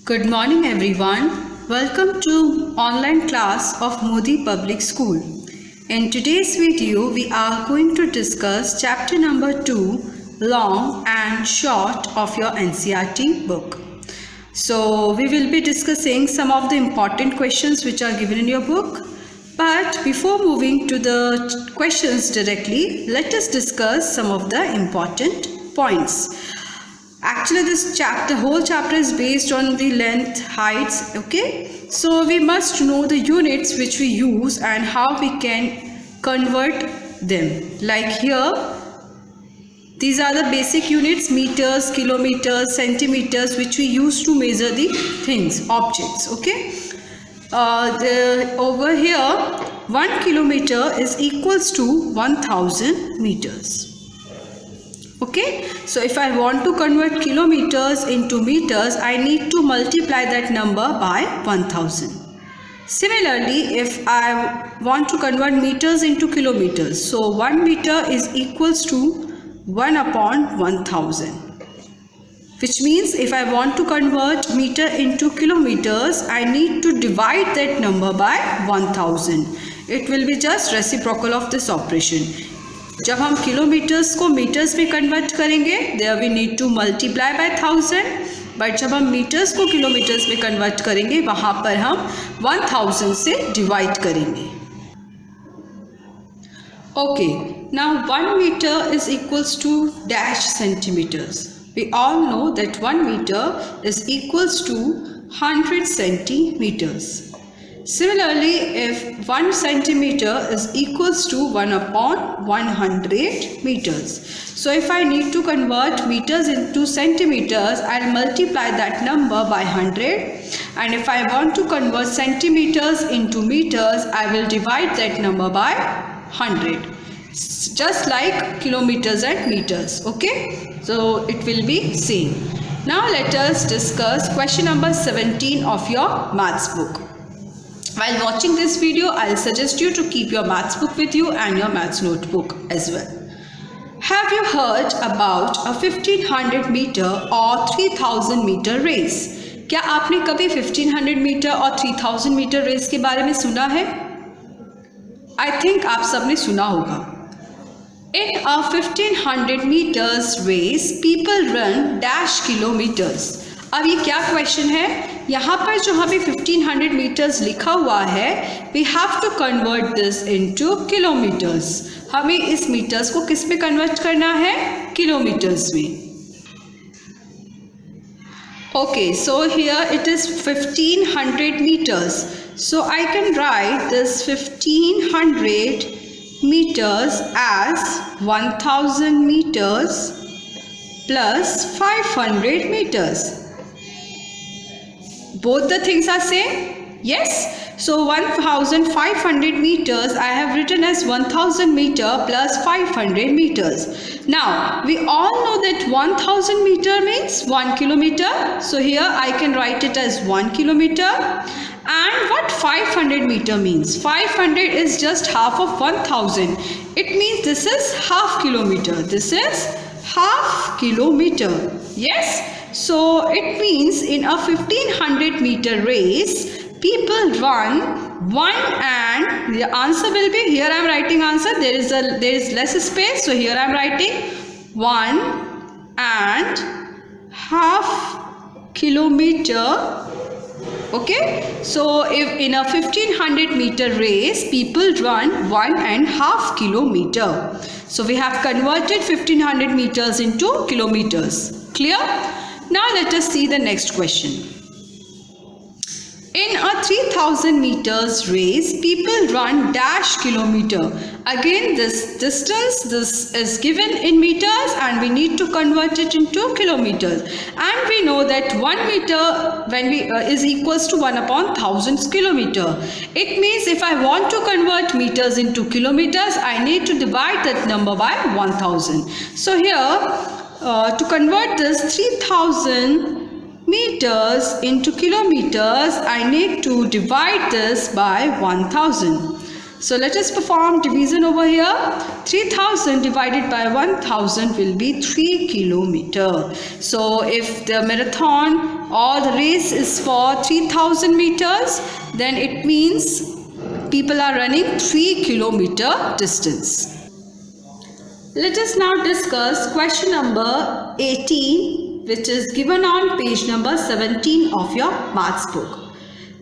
Good morning everyone. Welcome to online class of Modi Public School. In today's video we are going to discuss chapter number 2, long and short of your NCERT book. So we will be discussing some of the important questions which are given in your book. But before moving to the questions directly, let us discuss some of the important points. Actually this whole chapter is based on the length, heights, okay? So we must know the units which we use and how we can convert them. Like here, these are the basic units: meters, kilometers, centimeters, which we use to measure the things, objects, okay? Over here, 1 kilometer is equals to 1000 meters. Okay, so if I want to convert kilometers into meters, I need to multiply that number by 1000. Similarly, if I want to convert meters into kilometers, so 1 meter is equals to 1 upon 1000. Which means if I want to convert meter into kilometers, I need to divide that number by 1000. It will be just reciprocal of this operation. जब हम kilometres को metres में convert करेंगे, there we need to multiply by 1000. But जब हम metres को kilometres में convert करेंगे, वहाँ पर हम 1000 से डिवाइड करेंगे. Okay, now 1 metre is equals to dash centimetres. We all know that 1 metre is equals to 100 centimeters. Similarly, if 1 centimeter is equals to 1 upon 100 meters. So if I need to convert meters into centimeters, I'll multiply that number by 100. And if I want to convert centimeters into meters, I will divide that number by 100. Just like kilometers and meters, okay? So it will be same. Now let us discuss question number 17 of your maths book. While watching this video, I'll suggest you to keep your maths book with you and your maths notebook as well. Have you heard about a 1500 meter or 3000 meter race? क्या आपने कभी 1500 metre और 3000 metre race के बारे में सुना है? I think आप सबने सुना होगा. In a 1500 meters race, people run dash kilometers. अब ये क्या क्वेश्चन है? यहाँ पर जो हमें 1500 मीटर्स लिखा हुआ है, we have to convert this into kilometres. हमें इस मीटर्स को किस में कन्वर्ट करना है? किलोमीटर्स में. Okay, so here it is 1500 metres. So I can write this 1500 meters as 1000 meters plus 500 meters. Both the things are same? Yes. So 1500 meters I have written as 1000 meter plus 500 meters. Now we all know that 1000 meter means 1 kilometer. So here I can write it as 1 kilometer. And what 500 meter means? 500 is just half of 1000. It means this is half kilometer. This is half kilometer. Yes. So it means in a 1500 meter race, people run 1 and the answer will be, here I am writing answer, there is less space, so here I am writing 1 and half kilometer. Okay, so if in a 1500 meter race, people run 1 and half kilometer. So we have converted 1500 meters into kilometers. Clear? Now let us see the next question. In a 3000 meters race, people run dash kilometer. Again, this distance, this is given in meters and we need to convert it into kilometers. And we know that 1 meter when we is equals to 1 upon 1000 kilometer. It means if I want to convert meters into kilometers, I need to divide that number by 1000. So here, to convert this 3000 meters into kilometers, I need to divide this by 1000. So let us perform division over here. 3000 divided by 1000 will be 3 kilometer. So if the marathon or the race is for 3000 meters, then it means people are running 3 kilometer distance. Let us now discuss question number 18, which is given on page number 17 of your maths book.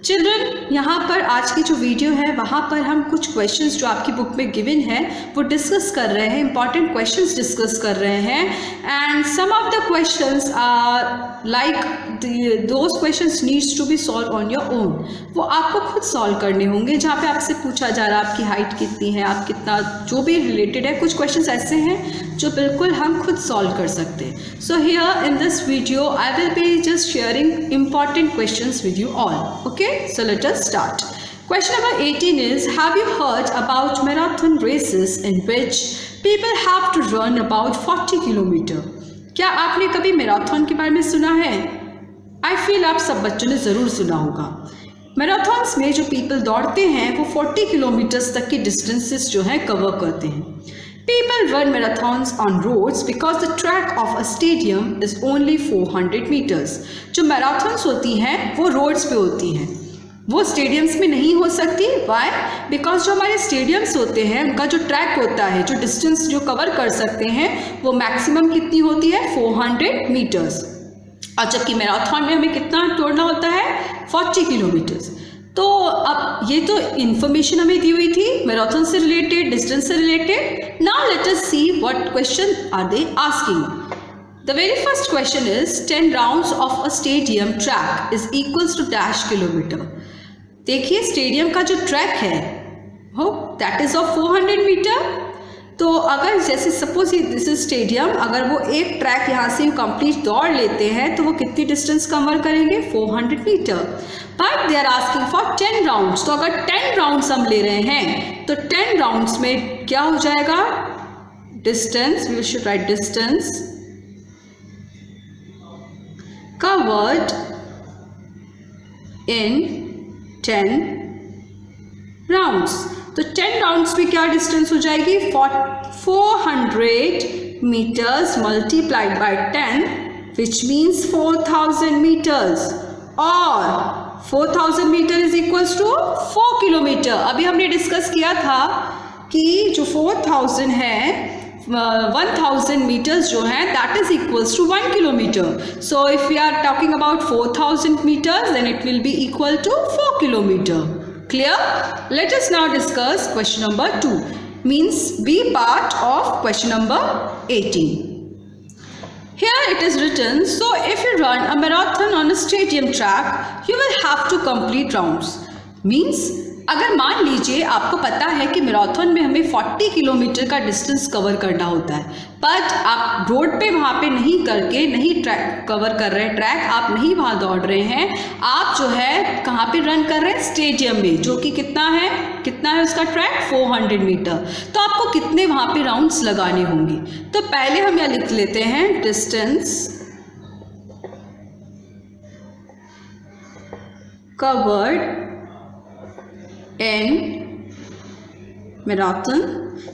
Children, यहाँ पर आज की जो video है वहाँ पर हम कुछ क्वेश्चंस जो आपकी बुक में गिवन है वो डिस्कस कर रहे हैं, इंपॉर्टेंट क्वेश्चंस डिस्कस कर रहे हैं and some of the questions are like those questions needs to be solve on your own. वो आपको खुद सॉल्व करने होंगे. जहाँ पे आपसे पूछा जा रहा है आपकी हाइट कितनी है, आप कितना, जो भी रिलेटेड है, कुछ क्वेश्चंस ऐसे हैं जो बिल्कुल हम खुद सॉल्व कर सकते हैं. So here in this video I will be just sharing important questions with you all. Okay, so let us start. Question number 18 is, have you heard about marathon races in which people have to run about 40 kilometer? क्या आपने कभी marathon के बारे में सुना है? I feel आप सब बच्चों ने ज़रूर सुना होगा. मैराथन्स में जो पीपल दौड़ते हैं वो 40 किलोमीटर्स तक की डिस्टेंसेस जो है कवर करते हैं. People run marathons on roads because the track of a stadium is only 400 meters. जो मैराथन्स होती हैं वो रोड्स पे होती हैं, वो स्टेडियम्स में नहीं हो सकती. वाई? बिकॉज जो हमारे स्टेडियम्स होते हैं उनका जो ट्रैक होता है, जो डिस्टेंस जो कवर कर सकते हैं वो मैक्सिमम कितनी होती है? 400 मीटर्स. और जबकि मैराथन में हमें कितना दौड़ना होता है? 40 किलोमीटर्स. तो अब ये तो इन्फॉर्मेशन हमें दी हुई थी मैराथन से रिलेटेड, डिस्टेंस से related. Now let us see what question are they asking. The very first question is 10 rounds of a stadium track is equals to dash kilometre. देखिए स्टेडियम का जो ट्रैक है हो दैट इज ऑफ 400 मीटर. तो अगर जैसे suppose this is stadium, अगर वो एक ट्रैक यहाँ से कंप्लीट दौड़ लेते हैं तो वो कितनी डिस्टेंस कवर करेंगे? 400 metre. But they are asking for 10 rounds. तो अगर 10 राउंड्स हम ले रहे हैं तो 10 राउंड्स में क्या हो जाएगा? Distance, we should write distance covered in 10 rounds. तो 10 राउंड्स में क्या डिस्टेंस हो जाएगी? 400 metres multiplied by 10 which means 4000 metres. और 4000 metre is equals to 4 kilometre. अभी हमने डिस्कस किया था कि जो 4000 है 1000 मीटर्स जो है that is equals to 1 kilometre. So if we are talking about 4000 metres then it will be equal to 4 kilometre. Clear? Let us now discuss question number 2, means B part of question number 18. Here it is written, so if you run a marathon on a stadium track, you will have to complete rounds. Means अगर मान लीजिए आपको पता है कि marathon में हमें 40 kilometre का डिस्टेंस कवर करना होता है, बट आप रोड पे वहाँ पे नहीं करके नहीं ट्रैक कवर कर रहे हैं, ट्रैक आप नहीं वहाँ दौड़ रहे हैं, आप जो है कहाँ पे रन कर रहे हैं? स्टेडियम में, जो कि कितना है उसका ट्रैक? 400 मीटर. तो आपको कितने वहाँ पे राउंड्स लगाने होंगे? तो पहले हम यहाँ लिख लेते हैं डिस्टेंस कवर्ड इन मैराथन.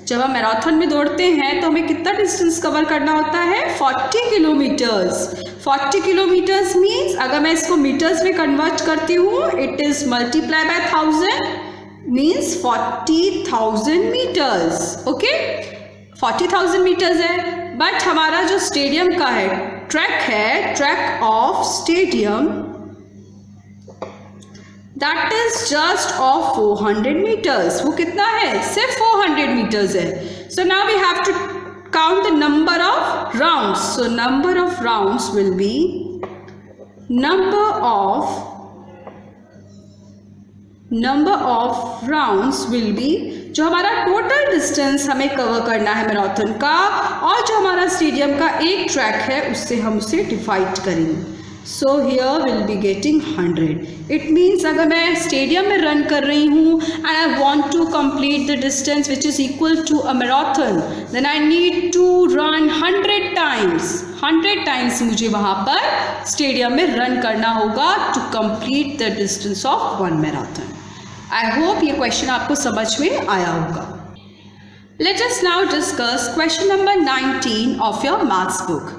जब हम मैराथन में दौड़ते हैं तो हमें कितना डिस्टेंस कवर करना होता है? 40 किलोमीटर्स. 40 किलोमीटर्स मीन्स अगर मैं इसको मीटर्स में कन्वर्ट करती हूँ, it is multiply by 1000 means 40,000 metres. Okay, 40,000 metres है. बट हमारा जो स्टेडियम का है track of stadium that is just of 400 metres. वो कितना है? सिर्फ 400 मीटर्स है. So now we have to count the number of rounds. So number of rounds will be number of rounds will be जो हमारा total distance हमें cover करना है मैराथन का, और जो हमारा स्टेडियम का एक ट्रैक है उससे हम उसे डिवाइड करेंगे. So here will be getting 100. It means अगर मैं स्टेडियम में रन कर रही हूँ and I want to complete the distance which is equal to a marathon, then I need to run 100 times. 100 times मुझे वहाँ पर स्टेडियम में रन करना होगा to complete the distance of one marathon. I hope ये question आपको समझ में आया होगा। Let us now discuss question number 19 of your maths book.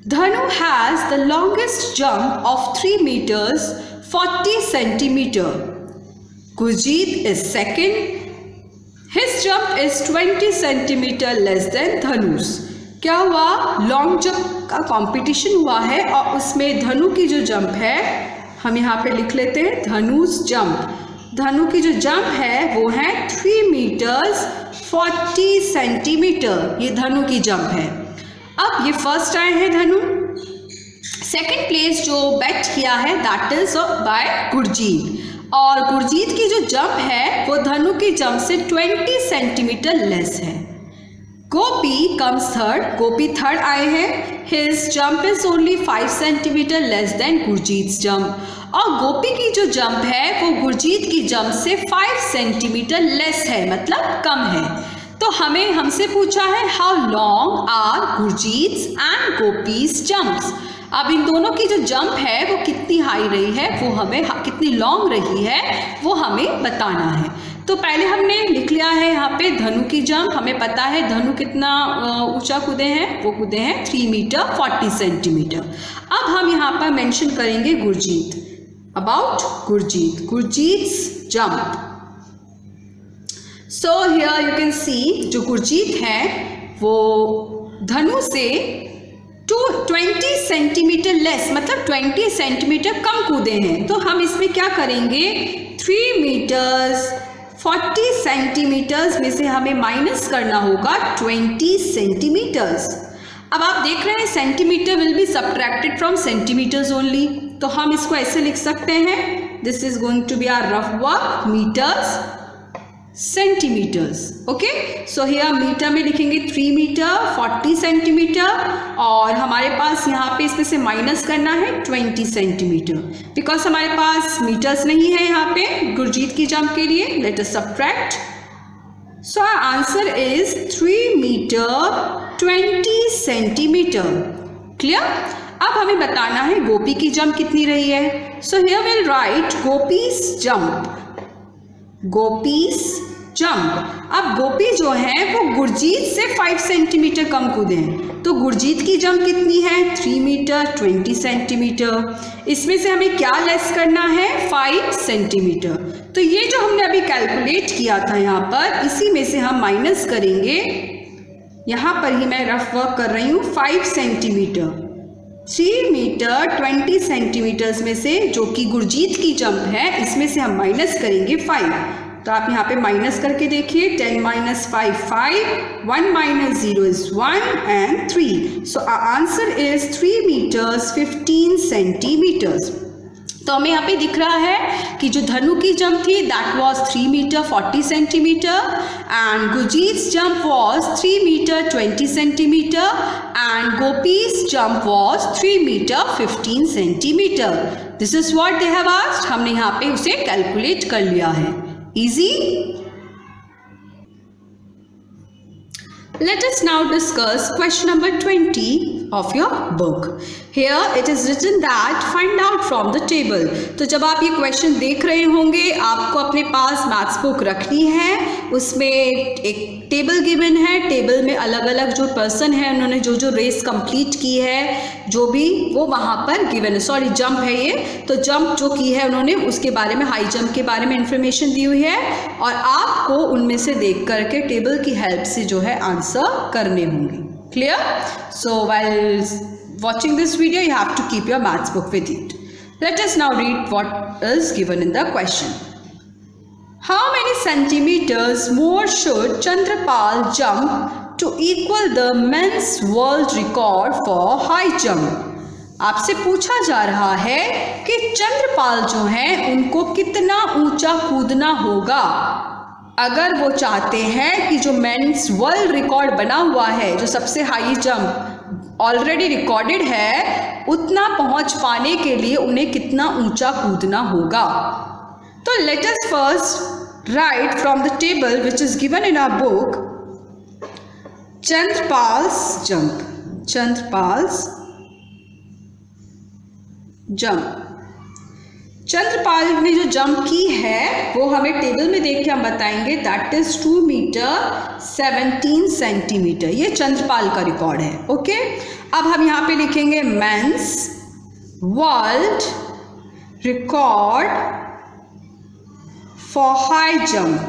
Dhanu has the longest jump of 3 meters 40 centimeter. Gurjeet is second. His jump is 20 centimeter less than Dhanu's. क्या हुआ? Long jump का competition हुआ है और उसमें धनु की जो जंप है, हम यहाँ पे लिख लेते हैं धनुष जंप। धनु की जो जंप है वो है 3 मीटर्स 40 सेंटीमीटर। ये धनु की जंप है। अब ये फर्स्ट आए हैं धनु। सेकंड प्लेस जो बेट किया है दैट इज बाय गुरजीत, और गुरजीत की जो जंप है वो धनु की जंप से 20 सेंटीमीटर लेस है। गोपी कम्स थर्ड, गोपी थर्ड आए हैं। His jump is only 5 centimetre less than Gurjeet jump, और गोपी की जो जंप है वो गुरजीत की जंप से 5 सेंटीमीटर लेस है, मतलब कम है। तो हमें हमसे पूछा है how long are Gurjeet's and Gopi's jumps. अब इन दोनों की जो जंप है वो कितनी हाई रही है, वो हमें कितनी लॉन्ग रही है वो हमें बताना है। तो पहले हमने लिख लिया है यहाँ पे धनु की जंप। हमें पता है धनु कितना ऊंचा कूदे हैं, वो कूदे हैं 3 मीटर 40 सेंटीमीटर। अब हम यहाँ पर मेंशन करेंगे Gurjeet, about Gurjeet's jump. So here you can see जो गुरजीत है वो धनु से 20 सेंटीमीटर लेस, मतलब 20 सेंटीमीटर कम कूदे हैं। तो हम इसमें क्या करेंगे, 3 मीटर्स 40 सेंटीमीटर्स में से हमें माइनस करना होगा 20 सेंटीमीटर्स। अब आप देख रहे हैं centimetre will be subtracted from centimetres only, तो हम इसको ऐसे लिख सकते हैं, this is going to be our rough work, metres centimetres. Okay, so here metre में लिखेंगे 3 मीटर 40 सेंटीमीटर, और हमारे पास यहाँ पे इसमें से माइनस करना है 20 सेंटीमीटर, बिकॉज हमारे पास मीटर्स नहीं है यहाँ पे गुरजीत की जंप के लिए। Let us subtract, so our answer is 3 metre 20 centimetre. Clear? अब हमें बताना है गोपी की जंप कितनी रही है। सो here will write gopis jump, gopis jump. अब गोपी जो है वो गुरजीत से 5 सेंटीमीटर कम कूदे हैं, तो गुरजीत की जंप कितनी है, 3 मीटर 20 सेंटीमीटर। इसमें से हमें क्या लेस करना है, 5 सेंटीमीटर। तो ये जो हमने अभी कैलकुलेट किया था यहाँ पर, इसी में से हम माइनस करेंगे, यहाँ पर ही मैं रफ वर्क कर रही हूँ, 5 सेंटीमीटर। 3 मीटर 20 सेंटीमीटर्स में से जो कि गुरजीत की जंप है, इसमें से हम माइनस करेंगे 5। तो आप यहाँ पे माइनस करके देखिए, 10 - 5 5, 1 - 0 is 1 and 3. So our answer is 3 meters 15 centimeters. तो हमें यहाँ पे दिख रहा है कि जो धनु की जंप थी that was 3 metre 40 centimetre, and Gurjeet's jump was 3 metre 20 centimetre, and Gopi's jump was 3 metre 15 centimetre. This is what they have asked. हमने यहाँ पे उसे कैलकुलेट कर लिया है। Easy. Let us now discuss question number 20 of your book. Here it is written that find out from the table. तो जब आप ये क्वेश्चन देख रहे होंगे, आपको अपने पास मैथ्स बुक रखनी है, उसमें एक टेबल गिवन है। टेबल में अलग अलग जो पर्सन है उन्होंने जो जो रेस कंप्लीट की है, जो भी वो वहाँ पर गिवन है। सॉरी, जंप है ये, तो जंप जो की है उन्होंने उसके बारे में, हाई जंप के बारे में इंफॉर्मेशन दी हुई है, और आपको उनमें से देख करके टेबल की हेल्प से जो है आंसर करने होंगे। Clear? So while watching this video you have to keep your maths book with it. Let us now read what is given in the question. How many centimeters more should Chandrapal jump to equal the men's world record for high jump? आपसे पूछा जा रहा है कि चंद्रपाल जो हैं उनको कितना ऊंचा कूदना होगा अगर वो चाहते हैं कि जो मेंस वर्ल्ड रिकॉर्ड बना हुआ है, जो सबसे हाई जंप ऑलरेडी रिकॉर्डेड है, उतना पहुंच पाने के लिए उन्हें कितना ऊंचा कूदना होगा। तो let us first write from the table which is given in our book Chandrapal's jump. Chandrapal's jump. Chandrapal ने जो जंप की है वो हमें टेबल में देख के हम बताएंगे, दैट इज 2 मीटर 17 सेंटीमीटर। ये चंद्रपाल का रिकॉर्ड है। ओके, अब हम यहाँ पे लिखेंगे mains world record for high jump.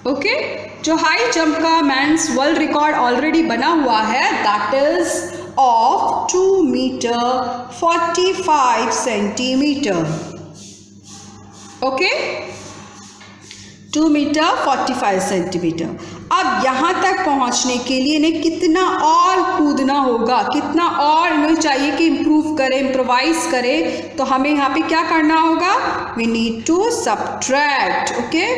Okay, जो हाई जंप का मेंस वर्ल्ड रिकॉर्ड ऑलरेडी बना हुआ है, that is of 2 meter 45 centimeter. Okay, 2 meter 45 centimeter. अब यहाँ तक पहुँचने के लिए इन्हें कितना और कूदना होगा, कितना और इन्हें चाहिए कि इम्प्रूव करें, इम्प्रोवाइज करें, तो हमें यहाँ पे क्या करना होगा, we need to subtract. Okay,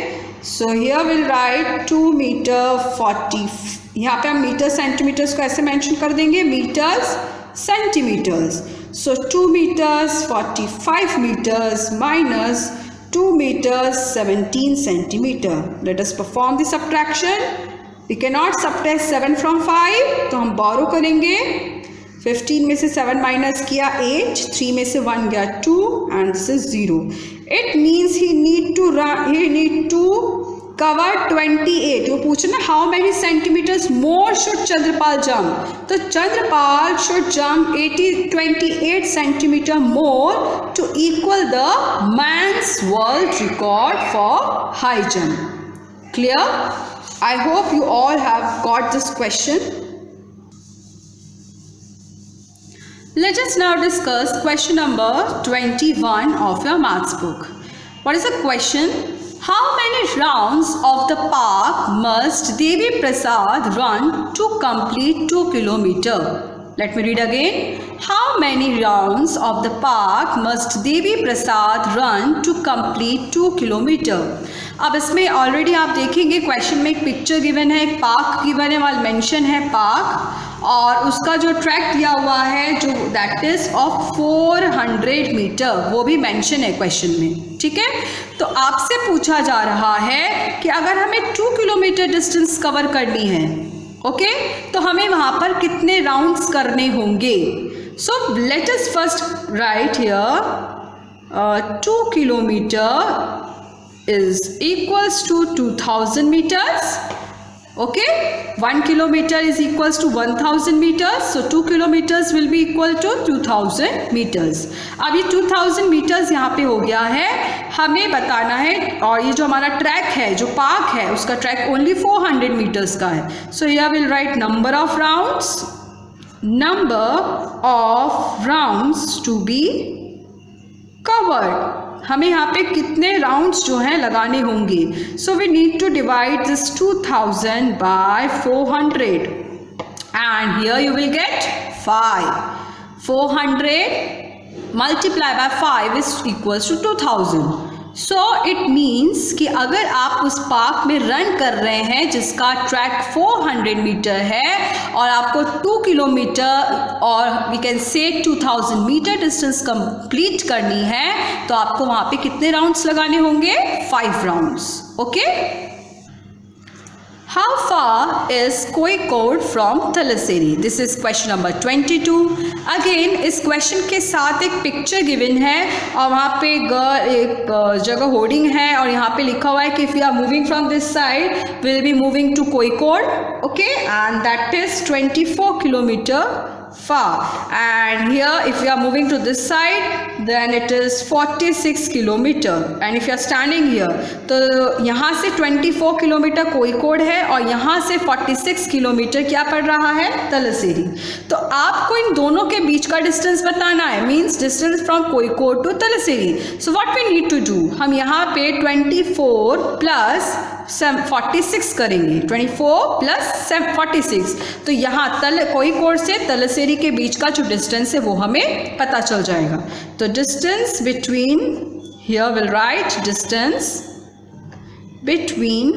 so here we'll write 2 meter 40. यहाँ पे हम मीटर सेंटीमीटर्स को ऐसे मेंशन कर देंगे, metres centimetres. So 2 metres 45 metres minus 2 metres 17 centimetre. Let us perform the subtraction. We can not subtract 7 from 5, तो हम बोरो करेंगे। 15 में से 7 माइनस किया 8, 3 में से 1 गया 2 and this is 0। It means he need to cover 28। वो पूछे ना how many centimetres more should Chandrapal jump, तो Chandrapal should jump 28 centimetre more to equal the man's world record for high jump. Clear? I hope you all have got this question. Let us now discuss question number 21 of your maths book. What is the question? How many rounds of the park must Devi Prasad run to complete 2 kilometer? Let me read again. How many rounds of the park must Devi Prasad run to complete 2 kilometer? अब इसमें already आप देखेंगे question में एक picture given है, एक park given है, वहाँ मेंशन है पार्क, और उसका जो ट्रैक दिया हुआ है जो दैट इज ऑफ 400 मीटर, वो भी मेंशन है क्वेश्चन में। ठीक है, तो आपसे पूछा जा रहा है कि अगर हमें 2 किलोमीटर डिस्टेंस कवर करनी है, ओके, तो हमें वहाँ पर कितने राउंड्स करने होंगे। So let us first right here 2 kilometre is equals to 2000 meters. Okay, 1 kilometer is equals to 1000 meters, so 2 kilometers will be equal to 2000 meters. अब ये 2000 meters यहाँ पे हो गया है, हमें बताना है, और ये जो हमारा ट्रैक है, जो पार्क है, उसका ट्रैक ओनली 400 meters का है। So here we'll write number of rounds to be covered। हमें यहाँ पे कितने राउंड्स जो हैं लगाने होंगे। So we need to divide this 2000 by 400 and here you will get 5। 400 multiply by 5 is equals to 2000। So it means कि अगर आप उस पार्क में रन कर रहे हैं जिसका ट्रैक 400 मीटर है और आपको 2 किलोमीटर और we can say 2000 metre distance complete करनी है, तो आपको वहाँ पे कितने राउंड्स लगाने होंगे? 5 rounds. Okay, How far is Kozhikode from Thalassery? This is question number 22. Again इस क्वेश्चन के साथ एक पिक्चर गिवन है और वहाँ पे एक जगह होर्डिंग है और यहाँ पे लिखा हुआ है कि if you are moving from this side, we'll be moving to Kozhikode, okay, and that is 24 kilometer far, and here if you are moving to this side then it is 46 kilometer, and if you are standing here तो यहाँ से 24 kilometre Kozhikode है और यहाँ से 46 kilometre क्या पड़ रहा है? तलस्सेरी। तो आपको इन दोनों के बीच का डिस्टेंस बताना है, means distance from Kozhikode to Thalassery. So what we need to do, हम यहाँ पे 24 प्लस 46 करेंगे, 24 प्लस 46, तो यहाँ कोझिकोड से तलस्सेरी के बीच का जो डिस्टेंस है वो हमें पता चल जाएगा। तो distance between, here we'll write distance between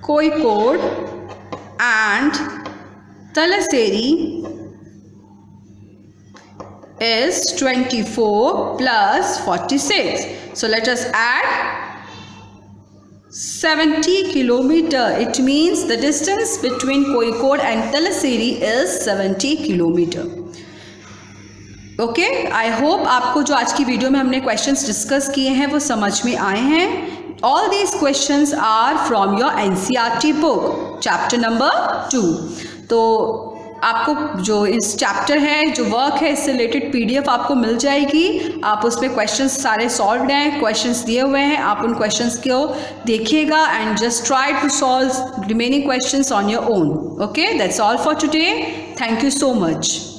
Kozhikode and Thalassery is 24 plus 46. So let us add 70 kilometer. It means the distance between Kozhikode and Thalassery is 70 kilometer. Okay, I hope आपको जो आज की वीडियो में हमने questions discuss किए हैं वो समझ में आए हैं। All these questions are from your NCERT book chapter number 2। तो आपको जो इस चैप्टर है, जो वर्क है, इससे रिलेटेड पीडीएफ आपको मिल जाएगी। आप उसमें क्वेश्चंस सारे सॉल्व हैं, क्वेश्चंस दिए हुए हैं, आप उन क्वेश्चंस को देखिएगा and just try to solve remaining questions on your own. Okay, that's all for today. Thank you so much.